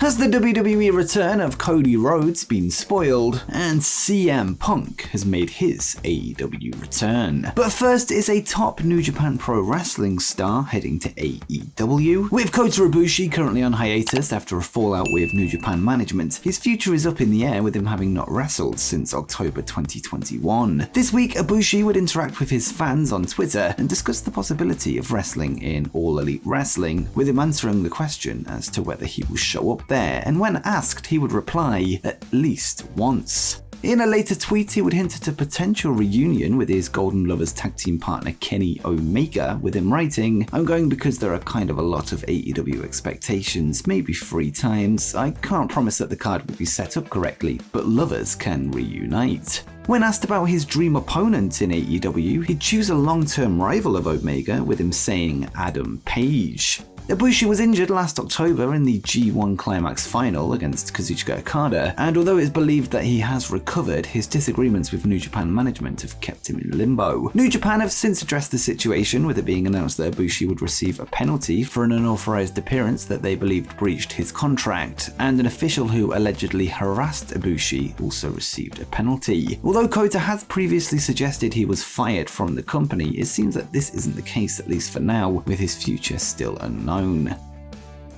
Has the WWE return of Cody Rhodes been spoiled? And CM Punk has made his AEW return. But first is a top New Japan Pro Wrestling star heading to AEW. With Kota Ibushi currently on hiatus after a fallout with New Japan management, his future is up in the air with him having not wrestled since October 2021. This week, Ibushi would interact with his fans on Twitter and discuss the possibility of wrestling in All Elite Wrestling, with him answering the question as to whether he will show up there, and when asked, he would reply, "At least once." In a later tweet, he would hint at a potential reunion with his Golden Lovers tag team partner Kenny Omega, with him writing, "I'm going because there are kind of a lot of AEW expectations, maybe 3 times. I can't promise that the card will be set up correctly, but lovers can reunite." When asked about his dream opponent in AEW, he'd choose a long-term rival of Omega, with him saying Adam Page. Ibushi was injured last October in the G1 Climax final against Kazuchika Okada, and although it is believed that he has recovered, his disagreements with New Japan management have kept him in limbo. New Japan have since addressed the situation, with it being announced that Ibushi would receive a penalty for an unauthorized appearance that they believed breached his contract, and an official who allegedly harassed Ibushi also received a penalty. Although Kota has previously suggested he was fired from the company, it seems that this isn't the case, at least for now, with his future still unknown.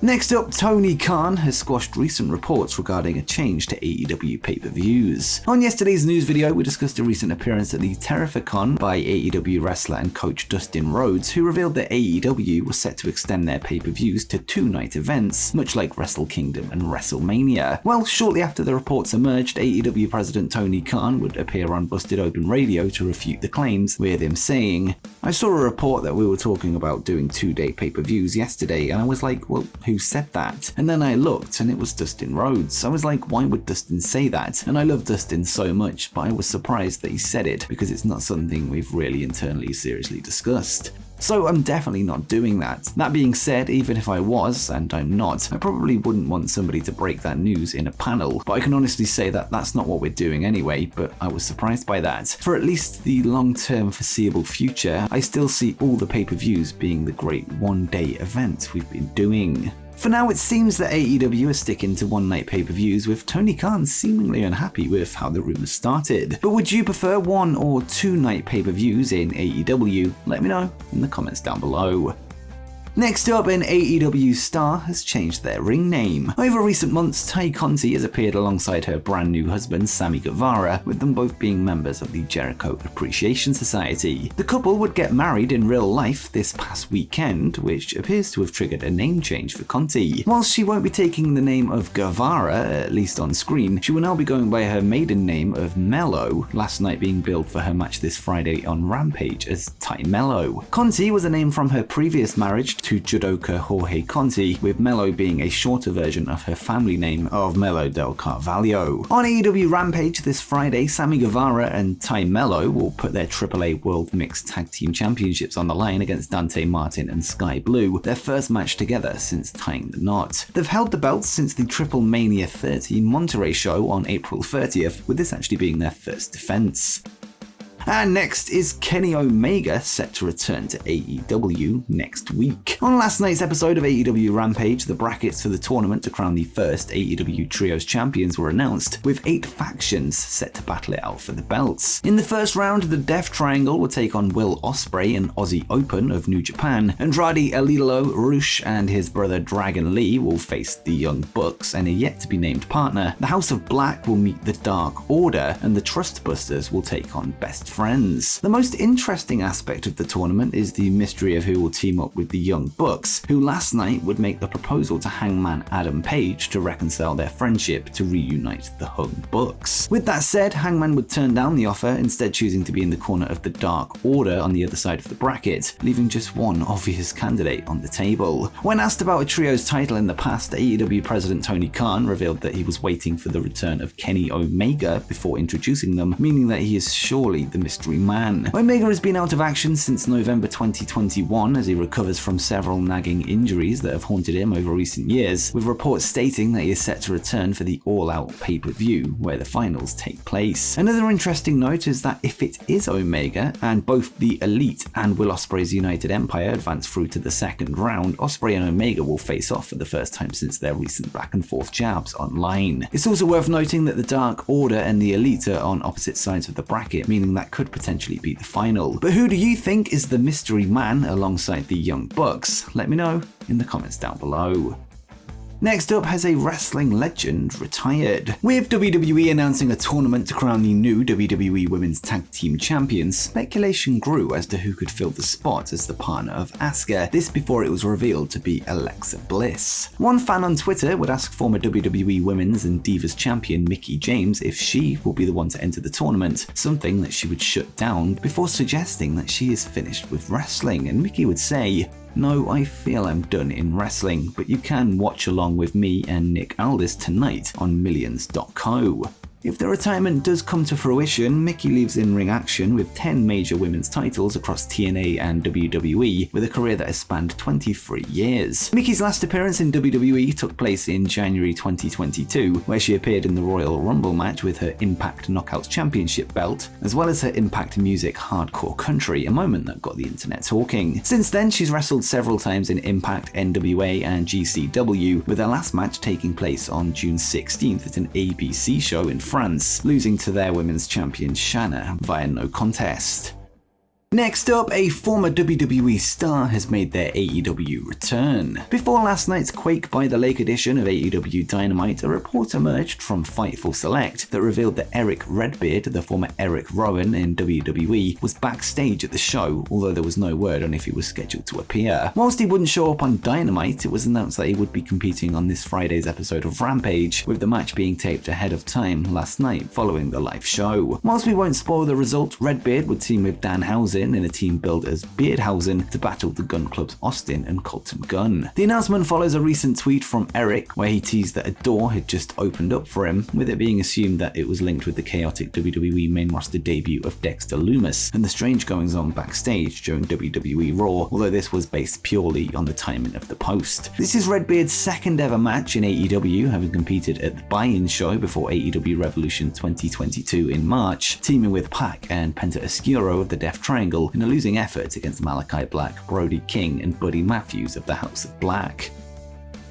Next up, Tony Khan has squashed recent reports regarding a change to AEW pay-per-views. On yesterday's news video, we discussed a recent appearance at the Terrificon by AEW wrestler and coach Dustin Rhodes, who revealed that AEW was set to extend their pay-per-views to 2-night events, much like Wrestle Kingdom and WrestleMania. Well, shortly after the reports emerged, AEW president Tony Khan would appear on Busted Open Radio to refute the claims, with him saying, "I saw a report that we were talking about doing 2-day pay-per-views yesterday, and I was like, well, who said that? And then I looked and it was Dustin Rhodes. I was like, why would Dustin say that? And I love Dustin so much, but I was surprised that he said it because it's not something we've really internally seriously discussed. So I'm definitely not doing that. That being said, even if I was, and I'm not, I probably wouldn't want somebody to break that news in a panel, but I can honestly say that that's not what we're doing anyway, but I was surprised by that. For at least the long-term foreseeable future, I still see all the pay-per-views being the great one-day event we've been doing." For now, it seems that AEW is sticking to one-night pay-per-views, with Tony Khan seemingly unhappy with how the rumors started. But would you prefer 1 or 2-night pay-per-views in AEW? Let me know in the comments down below. Next up, an AEW star has changed their ring name. Over recent months, Tay Conti has appeared alongside her brand new husband, Sammy Guevara, with them both being members of the Jericho Appreciation Society. The couple would get married in real life this past weekend, which appears to have triggered a name change for Conti. Whilst she won't be taking the name of Guevara, at least on screen, she will now be going by her maiden name of Mello, last night being billed for her match this Friday on Rampage as Tay Mello. Conti was a name from her previous marriage to judoka Jorge Conti, with Mello being a shorter version of her family name of Melo del Carvalho. On AEW Rampage this Friday, Sammy Guevara and Tay Mello will put their AAA World Mixed Tag Team Championships on the line against Dante Martin and Sky Blue, their first match together since tying the knot. They've held the belts since the Triple Mania 30 Monterey show on April 30th, with this actually being their first defense. And next is Kenny Omega, set to return to AEW next week. On last night's episode of AEW Rampage, the brackets for the tournament to crown the first AEW Trios champions were announced, with 8 factions set to battle it out for the belts. In the first round, the Death Triangle will take on Will Ospreay and Aussie Open of New Japan. Andrade El Idolo, Rush, and his brother Dragon Lee will face the Young Bucks and a yet-to-be-named partner. The House of Black will meet the Dark Order, and the Trustbusters will take on Best Friends. The most interesting aspect of the tournament is the mystery of who will team up with the Young Bucks, who last night would make the proposal to Hangman Adam Page to reconcile their friendship to reunite the Young Bucks. With that said, Hangman would turn down the offer, instead choosing to be in the corner of the Dark Order on the other side of the bracket, leaving just one obvious candidate on the table. When asked about a trio's title in the past, AEW president Tony Khan revealed that he was waiting for the return of Kenny Omega before introducing them, meaning that he is surely the Mystery Man. Omega has been out of action since November 2021 as he recovers from several nagging injuries that have haunted him over recent years, with reports stating that he is set to return for the All Out pay-per-view, where the finals take place. Another interesting note is that if it is Omega, and both the Elite and Will Ospreay's United Empire advance through to the second round, Ospreay and Omega will face off for the first time since their recent back and forth jabs online. It's also worth noting that the Dark Order and the Elite are on opposite sides of the bracket, meaning that could potentially be the final. But who do you think is the Mystery Man alongside the Young Bucks? Let me know in the comments down below. Next up, has a wrestling legend retired. With WWE announcing a tournament to crown the new WWE Women's Tag Team Champions, speculation grew as to who could fill the spot as the partner of Asuka, this before it was revealed to be Alexa Bliss. One fan on Twitter would ask former WWE Women's and Divas champion Mickie James if she will be the one to enter the tournament, something that she would shut down before suggesting that she is finished with wrestling, and Mickie would say, "No, I feel I'm done in wrestling, but you can watch along with me and Nick Aldis tonight on Millions.co." If the retirement does come to fruition, Mickie leaves in-ring action with 10 major women's titles across TNA and WWE, with a career that has spanned 23 years. Mickie's last appearance in WWE took place in January 2022, where she appeared in the Royal Rumble match with her Impact Knockouts Championship belt, as well as her Impact Music Hardcore Country, a moment that got the internet talking. Since then, she's wrestled several times in Impact, NWA, and GCW, with her last match taking place on June 16th at an ABC show in France, losing to their women's champion Shanna via no contest. Next up, a former WWE star has made their AEW return. Before last night's Quake by the Lake edition of AEW Dynamite, a report emerged from Fightful Select that revealed that Eric Redbeard, the former Eric Rowan in WWE, was backstage at the show, although there was no word on if he was scheduled to appear. Whilst he wouldn't show up on Dynamite, it was announced that he would be competing on this Friday's episode of Rampage, with the match being taped ahead of time last night following the live show. Whilst we won't spoil the result, Redbeard would team with Danhausen in a team billed as Beardhausen to battle the Gun Club's Austin and Colton Gunn. The announcement follows a recent tweet from Eric where he teased that a door had just opened up for him, with it being assumed that it was linked with the chaotic WWE main roster debut of Dexter Lumis and the strange goings on backstage during WWE Raw, although this was based purely on the timing of the post. This is Redbeard's second ever match in AEW, having competed at the Buy-In show before AEW Revolution 2022 in March, teaming with Pac and Penta Oscuro of the Death Triangle in a losing effort against Malachi Black, Brody King, and Buddy Matthews of the House of Black.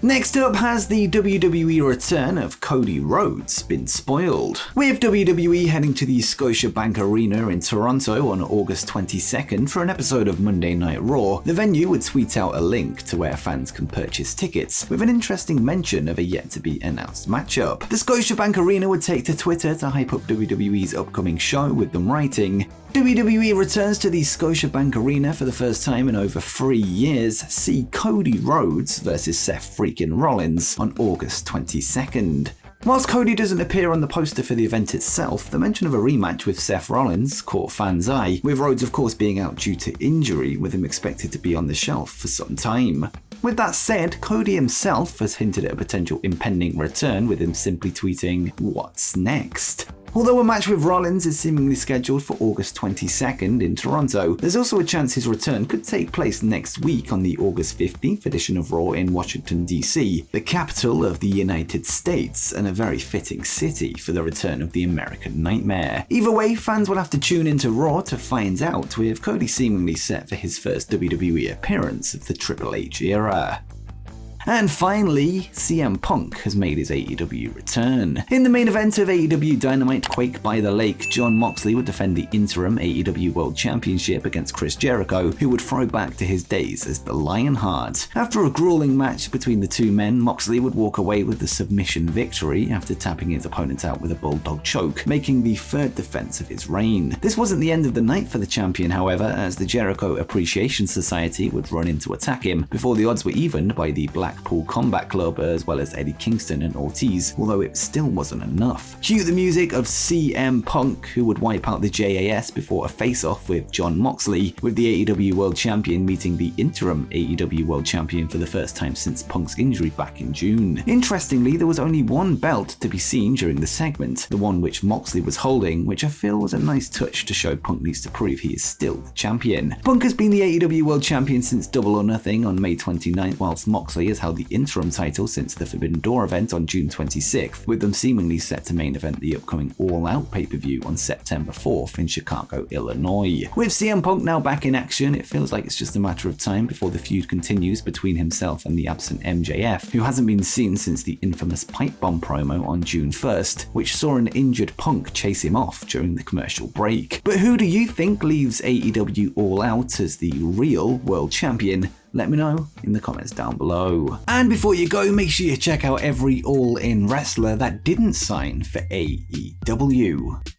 Next up, has the WWE return of Cody Rhodes been spoiled? With WWE heading to the Scotiabank Arena in Toronto on August 22nd for an episode of Monday Night Raw, the venue would tweet out a link to where fans can purchase tickets, with an interesting mention of a yet-to-be-announced matchup. The Scotiabank Arena would take to Twitter to hype up WWE's upcoming show, with them writing, "WWE returns to the Scotiabank Arena for the first time in over 3 years. See Cody Rhodes versus Seth freaking Rollins on August 22nd. Whilst Cody doesn't appear on the poster for the event itself, the mention of a rematch with Seth Rollins caught fans' eye, with Rhodes of course being out due to injury, with him expected to be on the shelf for some time. With that said, Cody himself has hinted at a potential impending return, with him simply tweeting, "What's next?" Although a match with Rollins is seemingly scheduled for August 22nd in Toronto, there's also a chance his return could take place next week on the August 15th edition of Raw in Washington, D.C., the capital of the United States, and a very fitting city for the return of the American Nightmare. Either way, fans will have to tune into Raw to find out, with Cody seemingly set for his first WWE appearance of the Triple H era. And finally, CM Punk has made his AEW return. In the main event of AEW Dynamite Quake by the Lake, Jon Moxley would defend the interim AEW World Championship against Chris Jericho, who would throw back to his days as the Lionheart. After a grueling match between the two men, Moxley would walk away with the submission victory after tapping his opponent out with a bulldog choke, making the third defense of his reign. This wasn't the end of the night for the champion, however, as the Jericho Appreciation Society would run in to attack him before the odds were evened by the Black Blackpool Combat Club, as well as Eddie Kingston and Ortiz, although it still wasn't enough. Cue the music of CM Punk, who would wipe out the JAS before a face-off with Jon Moxley, with the AEW World Champion meeting the interim AEW World Champion for the first time since Punk's injury back in June. Interestingly, there was only one belt to be seen during the segment, the one which Moxley was holding, which I feel was a nice touch to show Punk needs to prove he is still the champion. Punk has been the AEW World Champion since Double or Nothing on May 29th, whilst Moxley has held the interim title since the Forbidden Door event on June 26th, with them seemingly set to main event the upcoming All Out pay-per-view on September 4th in Chicago, Illinois. With CM Punk now back in action, it feels like it's just a matter of time before the feud continues between himself and the absent MJF, who hasn't been seen since the infamous pipe bomb promo on June 1st, which saw an injured Punk chase him off during the commercial break. But who do you think leaves AEW All Out as the real world champion? Let me know in the comments down below. And before you go, make sure you check out every All In wrestler that didn't sign for AEW.